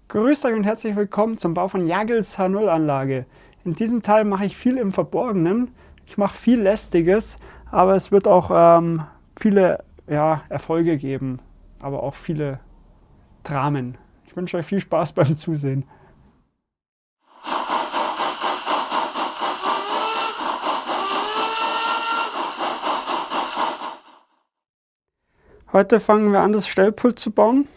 Grüßt euch und herzlich willkommen zum Bau von Jagels H0-Anlage. In diesem Teil mache ich viel im Verborgenen. Ich mache viel Lästiges, aber es wird auch viele Erfolge geben, aber auch viele Dramen. Ich wünsche euch viel Spaß beim Zusehen. Heute fangen wir an, das Stellpult zu bauen.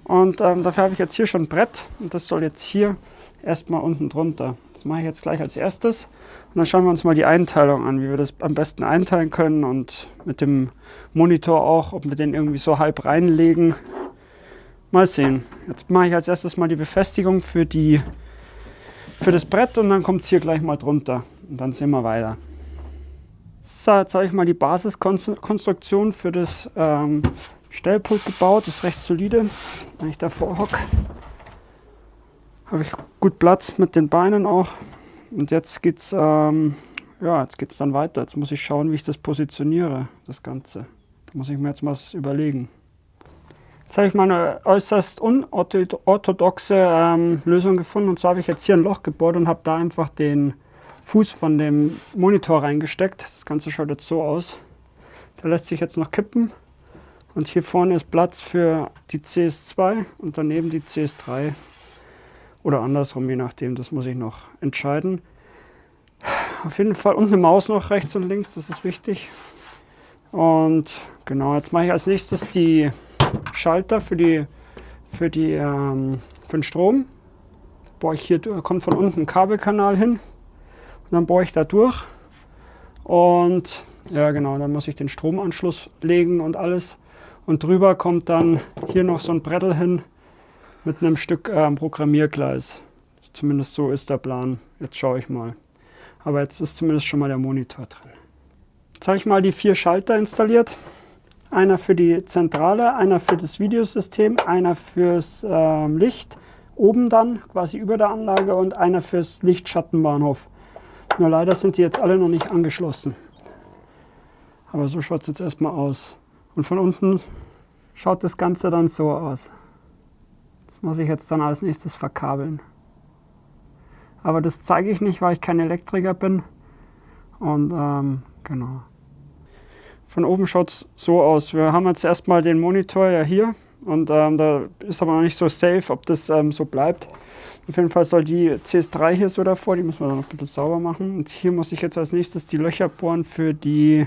Und dafür habe ich jetzt hier schon ein Brett und das soll jetzt hier erstmal unten drunter. Das mache ich jetzt gleich als erstes und dann schauen wir uns mal die Einteilung an, wie wir das am besten einteilen können und mit dem Monitor auch, ob wir den irgendwie so halb reinlegen. Mal sehen. Jetzt mache ich als erstes mal die Befestigung für das Brett und dann kommt es hier gleich mal drunter und dann sehen wir weiter. So, jetzt habe ich mal die Basiskonstruktion für das Stellpult gebaut, das ist recht solide. Wenn ich davor hocke, habe ich gut Platz mit den Beinen auch. Und jetzt geht's dann weiter. Jetzt muss ich schauen, wie ich das positioniere, das Ganze. Da muss ich mir jetzt mal was überlegen. Jetzt habe ich mal eine äußerst unorthodoxe Lösung gefunden. Und zwar habe ich jetzt hier ein Loch gebohrt und habe da einfach den Fuß von dem Monitor reingesteckt. Das Ganze schaut jetzt so aus. Der lässt sich jetzt noch kippen. Und hier vorne ist Platz für die CS2 und daneben die CS3. Oder andersrum, je nachdem, das muss ich noch entscheiden. Auf jeden Fall und eine Maus noch rechts und links, das ist wichtig. Und genau, jetzt mache ich als nächstes die Schalter für den Strom. Bohre ich hier, kommt von unten ein Kabelkanal hin. Und dann bohre ich da durch. Und ja genau, dann muss ich den Stromanschluss legen und alles. Und drüber kommt dann hier noch so ein Brettel hin mit einem Stück Programmiergleis. Zumindest so ist der Plan. Jetzt schaue ich mal. Aber jetzt ist zumindest schon mal der Monitor drin. Jetzt habe ich mal die 4 Schalter installiert. Einer für die Zentrale, einer für das Videosystem, einer fürs Licht oben dann, quasi über der Anlage und einer fürs Lichtschattenbahnhof. Nur leider sind die jetzt alle noch nicht angeschlossen. Aber so schaut es jetzt erstmal aus. Und von unten schaut das Ganze dann so aus. Das muss ich jetzt dann als nächstes verkabeln. Aber das zeige ich nicht, weil ich kein Elektriker bin. Und genau. Von oben schaut es so aus. Wir haben jetzt erstmal den Monitor ja hier. Und da ist aber noch nicht so safe, ob das so bleibt. Auf jeden Fall soll die CS3 hier so davor, die müssen wir dann noch ein bisschen sauber machen. Und hier muss ich jetzt als nächstes die Löcher bohren für die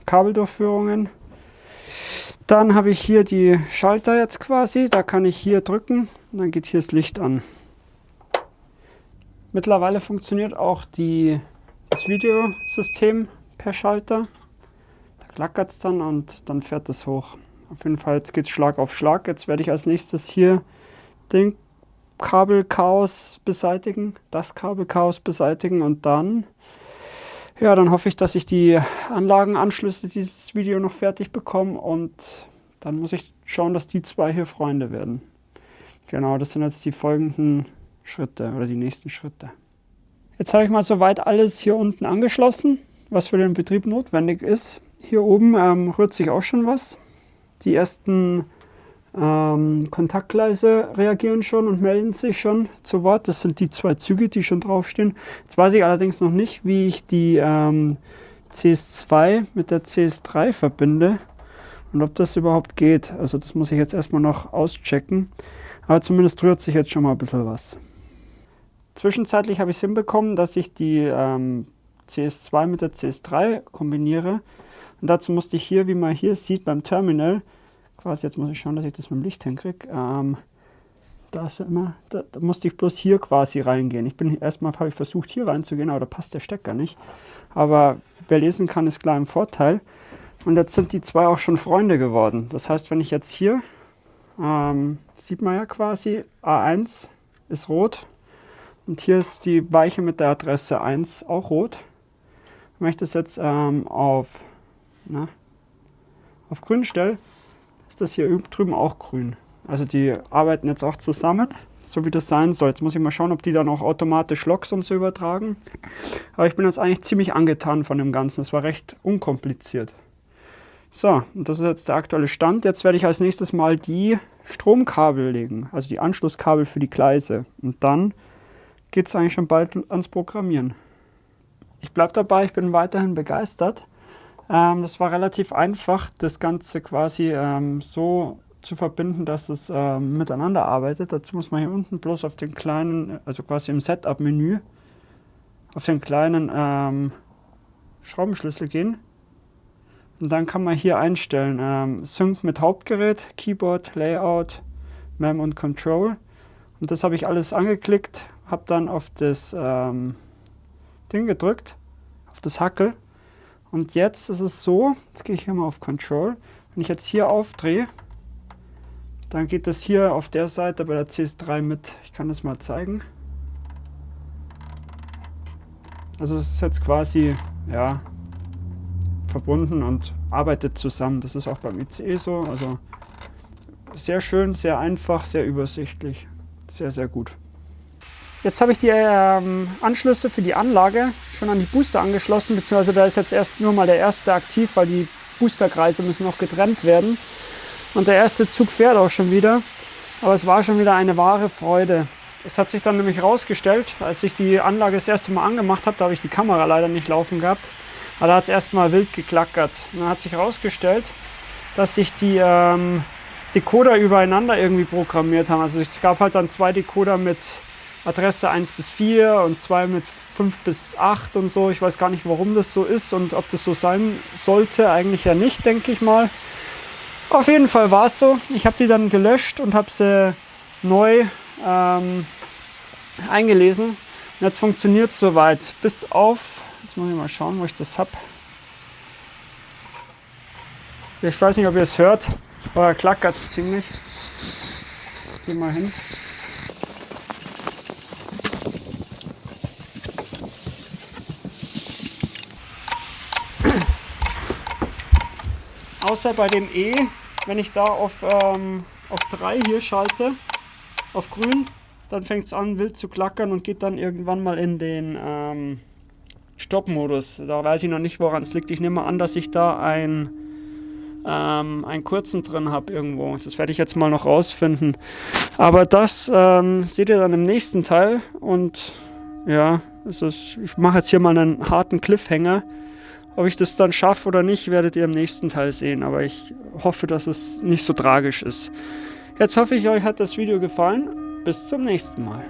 Kabeldurchführungen. Dann habe ich hier die Schalter jetzt quasi, da kann ich hier drücken und dann geht hier das Licht an. Mittlerweile funktioniert auch das Videosystem per Schalter. Da klackert es dann und dann fährt es hoch. Auf jeden Fall, jetzt geht es Schlag auf Schlag. Jetzt werde ich als nächstes hier den Kabelchaos beseitigen, das Kabelchaos beseitigen und dann hoffe ich, dass ich die Anlagenanschlüsse dieses Video noch fertig bekomme und dann muss ich schauen, dass die 2 hier Freunde werden. Genau, das sind jetzt die folgenden Schritte oder die nächsten Schritte. Jetzt habe ich mal soweit alles hier unten angeschlossen, was für den Betrieb notwendig ist. Hier oben rührt sich auch schon was. Die ersten Kontaktgleise reagieren schon und melden sich schon zu Wort. Das sind die 2 Züge, die schon draufstehen. Jetzt weiß ich allerdings noch nicht, wie ich die CS2 mit der CS3 verbinde und ob das überhaupt geht. Also das muss ich jetzt erstmal noch auschecken. Aber zumindest rührt sich jetzt schon mal ein bisschen was. Zwischenzeitlich habe ich es hinbekommen, dass ich die CS2 mit der CS3 kombiniere. Und dazu musste ich hier, wie man hier sieht, beim Terminal, quasi, jetzt muss ich schauen, dass ich das mit dem Licht hinkriege. Da musste ich bloß hier quasi reingehen. Erstmal habe ich versucht, hier reinzugehen, aber da passt der Stecker nicht. Aber wer lesen kann, ist klar im Vorteil. Und jetzt sind die 2 auch schon Freunde geworden. Das heißt, wenn ich jetzt hier, sieht man ja quasi, A1 ist rot. Und hier ist die Weiche mit der Adresse 1 auch rot. Wenn ich das jetzt auf grün stelle, ist das hier drüben auch grün. Also die arbeiten jetzt auch zusammen, so wie das sein soll. Jetzt muss ich mal schauen, ob die dann auch automatisch Loks und so übertragen. Aber ich bin jetzt eigentlich ziemlich angetan von dem Ganzen. Es war recht unkompliziert. So, und das ist jetzt der aktuelle Stand. Jetzt werde ich als nächstes mal die Stromkabel legen, also die Anschlusskabel für die Gleise. Und dann geht es eigentlich schon bald ans Programmieren. Ich bleibe dabei, ich bin weiterhin begeistert. Das war relativ einfach, das Ganze quasi so zu verbinden, dass es miteinander arbeitet. Dazu muss man hier unten bloß auf den kleinen, also quasi im Setup-Menü, auf den kleinen Schraubenschlüssel gehen. Und dann kann man hier einstellen, Sync mit Hauptgerät, Keyboard, Layout, Mem und Control. Und das habe ich alles angeklickt, habe dann auf das Ding gedrückt, auf das Hackel. Und jetzt ist es so, jetzt gehe ich hier mal auf Control. Wenn ich jetzt hier aufdrehe, dann geht das hier auf der Seite bei der CS3 mit. Ich kann das mal zeigen. Also es ist jetzt quasi, ja, verbunden und arbeitet zusammen. Das ist auch beim ICE so. Also sehr schön, sehr einfach, sehr übersichtlich. Sehr, sehr gut. Jetzt habe ich die Anschlüsse für die Anlage schon an die Booster angeschlossen, beziehungsweise da ist jetzt erst nur mal der erste aktiv, weil die Boosterkreise müssen noch getrennt werden. Und der erste Zug fährt auch schon wieder. Aber es war schon wieder eine wahre Freude. Es hat sich dann nämlich rausgestellt, als ich die Anlage das erste Mal angemacht habe, da habe ich die Kamera leider nicht laufen gehabt. Aber da hat es erstmal wild geklackert. Und dann hat sich herausgestellt, dass sich die Decoder übereinander irgendwie programmiert haben. Also es gab halt dann 2 Decoder mit Adresse 1 bis 4 und 2 mit 5 bis 8 und so. Ich weiß gar nicht, warum das so ist und ob das so sein sollte. Eigentlich ja nicht, denke ich mal. Auf jeden Fall war es so. Ich habe die dann gelöscht und habe sie neu eingelesen. Und jetzt funktioniert es soweit. Bis auf... Jetzt muss ich mal schauen, wo ich das habe. Ich weiß nicht, ob ihr es hört, aber klackert es ziemlich. Geh mal hin. Außer bei dem E, wenn ich da auf 3 hier schalte, auf grün, dann fängt es an wild zu klackern und geht dann irgendwann mal in den Stopp-Modus. Da weiß ich noch nicht, woran es liegt. Ich nehme an, dass ich da einen kurzen drin habe irgendwo. Das werde ich jetzt mal noch rausfinden. Aber das seht ihr dann im nächsten Teil. Und ja, ich mache jetzt hier mal einen harten Cliffhanger. Ob ich das dann schaffe oder nicht, werdet ihr im nächsten Teil sehen. Aber ich hoffe, dass es nicht so tragisch ist. Jetzt hoffe ich, euch hat das Video gefallen. Bis zum nächsten Mal.